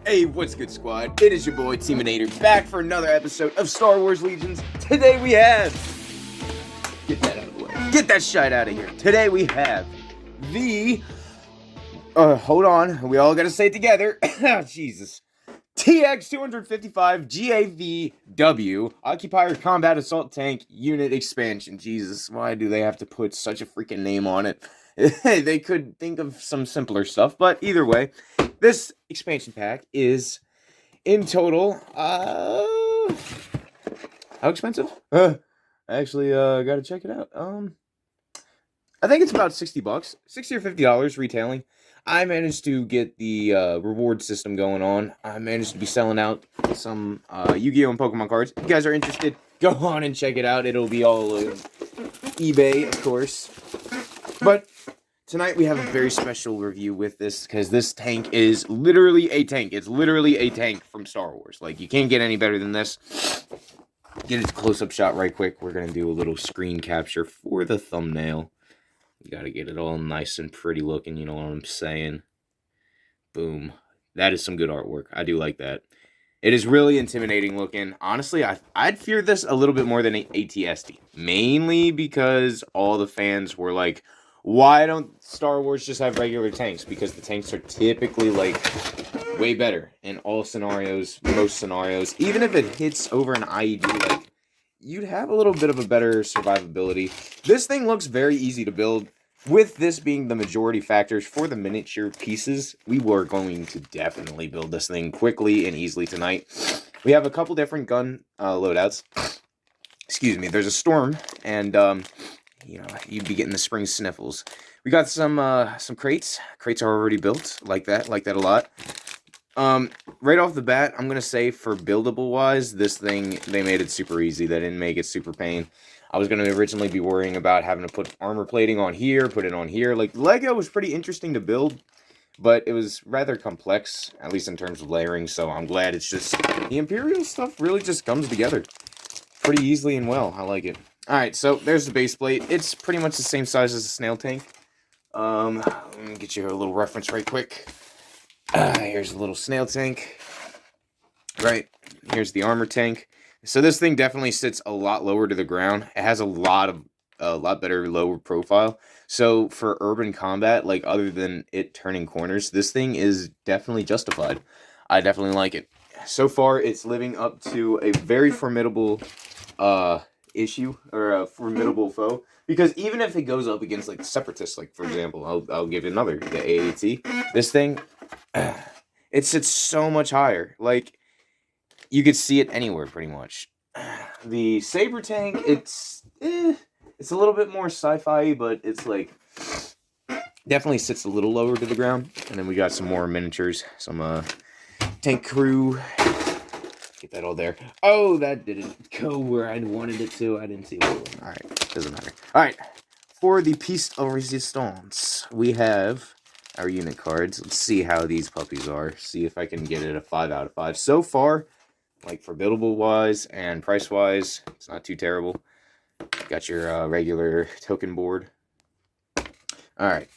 Hey, what's good, squad? It is your boy, Teaminator, back for another episode of Star Wars Legions. Today we have... Get that out of the way. Get that shite out of here. Today we have the... hold on. We all gotta say it together. Jesus. tx-225 GAVW Occupier Combat Assault Tank Unit Expansion. Jesus, why do they have to put such a freaking name on it? They could think of some simpler stuff, but either way, this expansion pack is in total, how expensive? Actually, gotta check it out. I think it's about $60, $60 or $50 retailing. I managed to get the reward system going on. I managed to be selling out some Yu-Gi-Oh! And Pokemon cards. If you guys are interested, go on and check it out. It'll be all eBay, of course. But tonight we have a very special review with this, because this tank is literally a tank. It's literally a tank from Star Wars. Like, you can't get any better than this. Get a close-up shot right quick. We're going to do a little screen capture for the thumbnail. You gotta get it all nice and pretty looking, you know what I'm saying? Boom. That is some good artwork. I do like that. It is really intimidating looking. Honestly, I'd fear this a little bit more than ATST. Mainly because all the fans were like, why don't Star Wars just have regular tanks? Because the tanks are typically, like, way better in all scenarios, most scenarios. Even if it hits over an IED, like, you'd have a little bit of a better survivability. This thing looks very easy to build. With this being the majority factors for the miniature pieces, we were going to definitely build this thing quickly and easily tonight. We have a couple different gun loadouts. Excuse me, there's a storm, and you know, you'd be getting the spring sniffles. We got some crates. Crates are already built, like that a lot. Right off the bat, I'm gonna say for buildable wise, this thing, they made it super easy. They didn't make it super pain. I was gonna originally be worrying about having to put armor plating on here, put it on here. Like, Lego was pretty interesting to build, but it was rather complex, at least in terms of layering, so I'm glad it's just, the Imperial stuff really just comes together pretty easily and well. I like it. Alright, so there's the base plate. It's pretty much the same size as a snail tank. Let me get you a little reference right quick. Here's a little snail tank. Right, here's the armor tank. So this thing definitely sits a lot lower to the ground. It has a lot better lower profile. So for urban combat, like, other than it turning corners, this thing is definitely justified. I definitely like it. So far, it's living up to a very formidable issue, or a formidable foe. Because even if it goes up against, like, separatists, like, for example, I'll give you another, the AAT. This thing, it sits so much higher. Like, you could see it anywhere, pretty much. The Saber tank, it's a little bit more sci-fi, but it's, like, definitely sits a little lower to the ground. And then we got some more miniatures, some tank crew. Get that all there. Oh, that didn't go where I wanted it to. I didn't see it. Alright, doesn't matter. Alright, for the piece de resistance, we have our unit cards. Let's see how these puppies are. See if I can get it a 5 out of 5. So far, like, for buildable wise and price wise, it's not too terrible. Got your regular token board. Alright.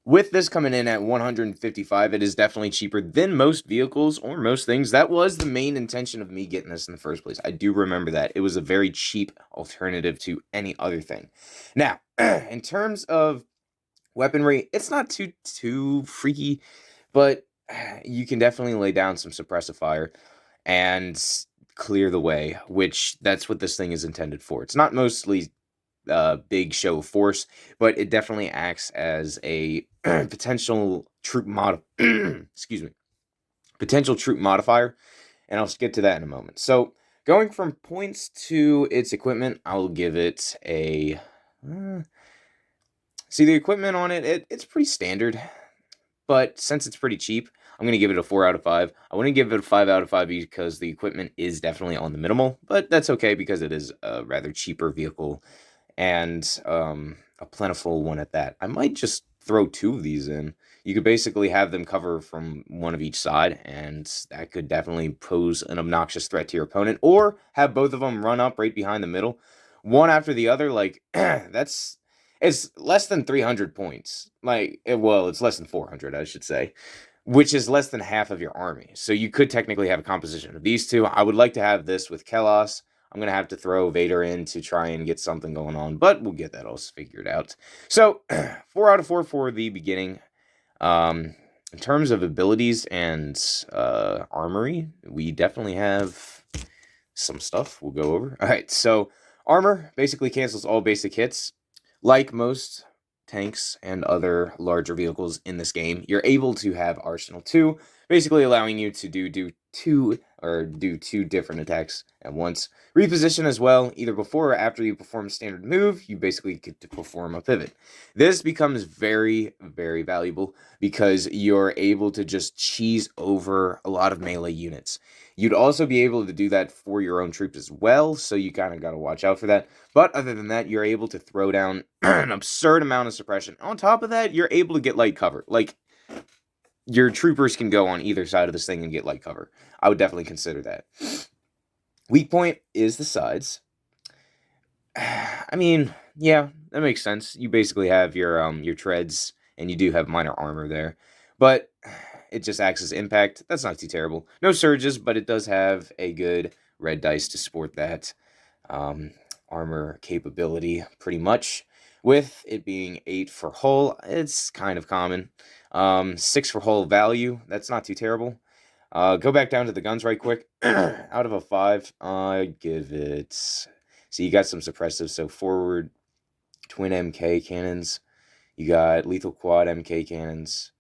With this coming in at $155, it is definitely cheaper than most vehicles or most things. That was the main intention of me getting this in the first place. I do remember that. It was a very cheap alternative to any other thing. Now, in terms of weaponry, it's not too freaky, but you can definitely lay down some suppressive fire and clear the way, which that's what this thing is intended for. It's not mostly big show of force, but it definitely acts as a potential troop excuse me, potential troop modifier, and I'll get to that in a moment. So, going from points to its equipment, I'll give it a see, the equipment on it's pretty standard, but since it's pretty cheap, I'm going to give it a 4 out of 5. I wouldn't give it a 5 out of 5 because the equipment is definitely on the minimal, but that's okay because it is a rather cheaper vehicle and a plentiful one at that. I might just throw 2 of these in. You could basically have them cover from one of each side, and that could definitely pose an obnoxious threat to your opponent, or have both of them run up right behind the middle, one after the other. Like, it's less than 300 points. Like, well, it's less than 400, I should say. which is less than half of your army. So you could technically have a composition of these two. I would like to have this with Kelos. I'm going to have to throw Vader in to try and get something going on, but we'll get that all figured out. So 4 out of 4 for the beginning. In terms of abilities and armory, we definitely have some stuff we'll go over. All right, so armor basically cancels all basic hits. Like most tanks and other larger vehicles in this game, you're able to have Arsenal 2, basically allowing you to do two different attacks at once. Reposition as well, either before or after you perform a standard move, you basically get to perform a pivot. This becomes very, very valuable because you're able to just cheese over a lot of melee units. You'd also be able to do that for your own troops as well, so you kind of got to watch out for that. But other than that, you're able to throw down an absurd amount of suppression. On top of that, you're able to get light cover. Like, your troopers can go on either side of this thing and get light cover. I would definitely consider that. Weak point is the sides. I mean, yeah, that makes sense. You basically have your treads, and you do have minor armor there. But it just acts as impact. That's not too terrible. No surges, but it does have a good red dice to support that armor capability, pretty much. With it being 8 for hull, it's kind of common. 6 for hull value, that's not too terrible. Go back down to the guns right quick. Out of a 5, I'd give it... So you got some suppressive, so forward twin MK cannons. You got lethal quad MK cannons.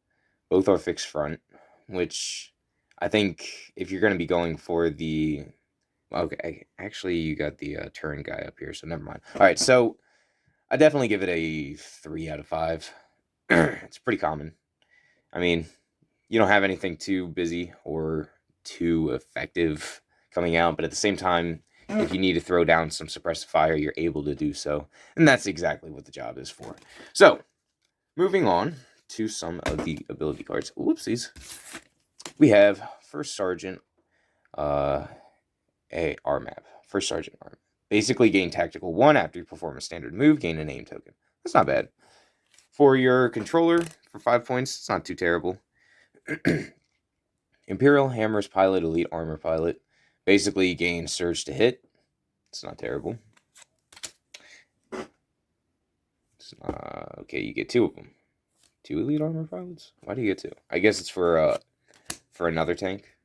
Both are fixed front, which I think if you're going to be going for the... Okay, actually you got the turn guy up here, so never mind. All right, so I definitely give it a 3 out of 5. It's pretty common. I mean, you don't have anything too busy or too effective coming out, but at the same time, if you need to throw down some suppressive fire, you're able to do so, and that's exactly what the job is for. So, moving on to some of the ability cards. Whoopsies. We have First Sergeant RMAP. First Sergeant RMAP. Basically gain Tactical 1 after you perform a standard move, gain a name token. That's not bad. For your controller, for 5 points, it's not too terrible. Imperial Hammer's Pilot, Elite Armor Pilot. Basically gain Surge to hit. It's not terrible. Okay, you get 2 of them. 2 Elite Armor Pilots? Why do you get 2? I guess it's for another tank.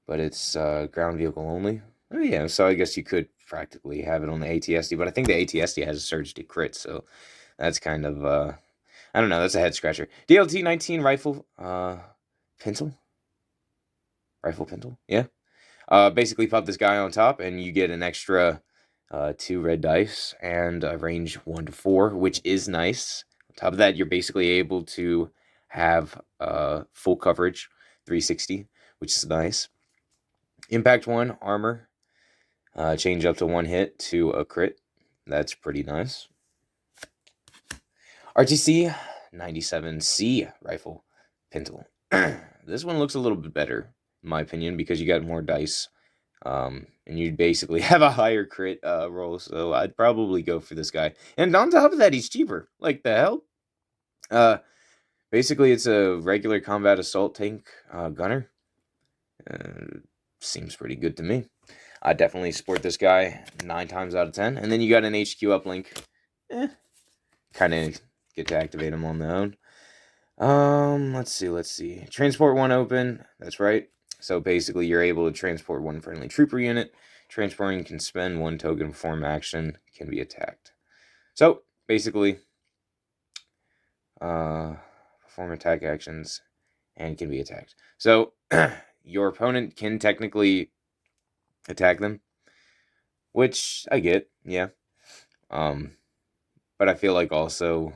But it's ground vehicle only. Oh yeah, so I guess you could practically have it on the ATSD, but I think the ATSD has a surge to crit, so that's kind of, I don't know, that's a head scratcher. DLT-19 Rifle Pintle? Rifle Pintle? Yeah. Basically pop this guy on top, and you get an extra 2 red dice, and a range 1 to 4, which is nice. On top of that, you're basically able to have full coverage, 360, which is nice. Impact 1, armor. Change up to 1 hit to a crit. That's pretty nice. RTC 97C Rifle Pintle. This one looks a little bit better, in my opinion, because you got more dice. And you basically have a higher crit roll, so I'd probably go for this guy. And on top of that, he's cheaper. Like, the hell? Basically, it's a regular combat assault tank gunner. Seems pretty good to me. I definitely support this guy 9 times out of 10. And then you got an HQ uplink. Kind of get to activate him on their own. Let's see. Transport 1 open. That's right. So basically, you're able to transport 1 friendly trooper unit. Transporting can spend 1 token, perform action, can be attacked. So basically, perform attack actions and can be attacked. So your opponent can technically attack them, which I get, yeah. But I feel like also,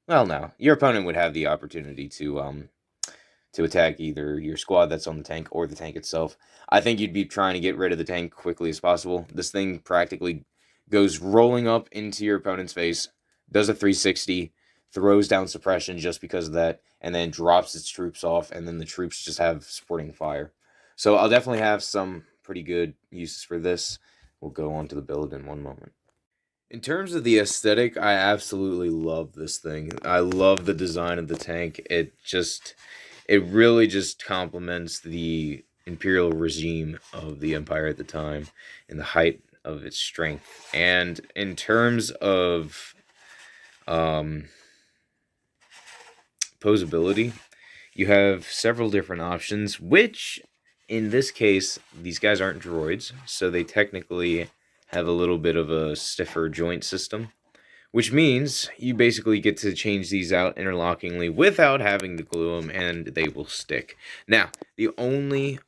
well, no, your opponent would have the opportunity to attack either your squad that's on the tank or the tank itself. I think you'd be trying to get rid of the tank quickly as possible. This thing practically goes rolling up into your opponent's face, does a 360, throws down suppression just because of that, and then drops its troops off, and then the troops just have supporting fire. So I'll definitely have some pretty good uses for this. We'll go on to the build in one moment. In terms of the aesthetic, I absolutely love this thing. I love the design of the tank. it really just complements the Imperial regime of the Empire at the time in the height of its strength. And in terms of posability, you have several different options, which in this case, these guys aren't droids, so they technically have a little bit of a stiffer joint system, which means you basically get to change these out interlockingly without having to glue them, and they will stick. Now, the only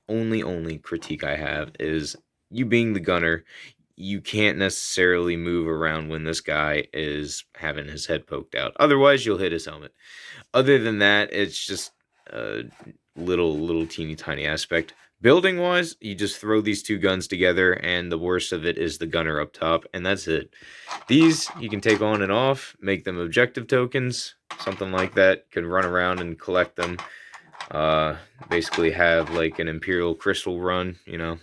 critique I have is you being the gunner, you can't necessarily move around when this guy is having his head poked out. Otherwise, you'll hit his helmet. Other than that, it's just a little teeny tiny aspect. Building wise, you just throw these two guns together, and the worst of it is the gunner up top, and that's it. These you can take on and off, make them objective tokens, something like that. Can run around and collect them. Basically have like an Imperial crystal run, you know.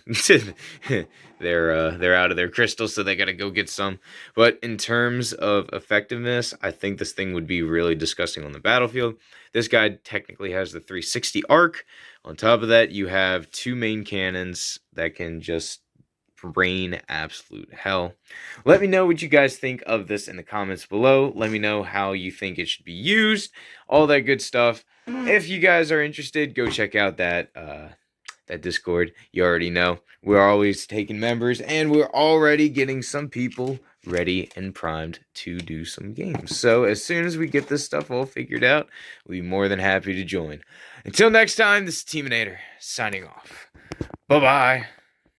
They're out of their crystals, so they gotta go get some. But in terms of effectiveness, I think this thing would be really disgusting on the battlefield. This guy technically has the 360 arc. On top of that, you have two main cannons that can just rain absolute hell. Let me know what you guys think of this in the comments below. Let me know how you think it should be used, all that good stuff. If you guys are interested, go check out that Discord. You already know we're always taking members, and we're already getting some people ready and primed to do some games. So as soon as we get this stuff all figured out, we'll be more than happy to join. Until next time, this is tx-225 signing off. Bye-bye.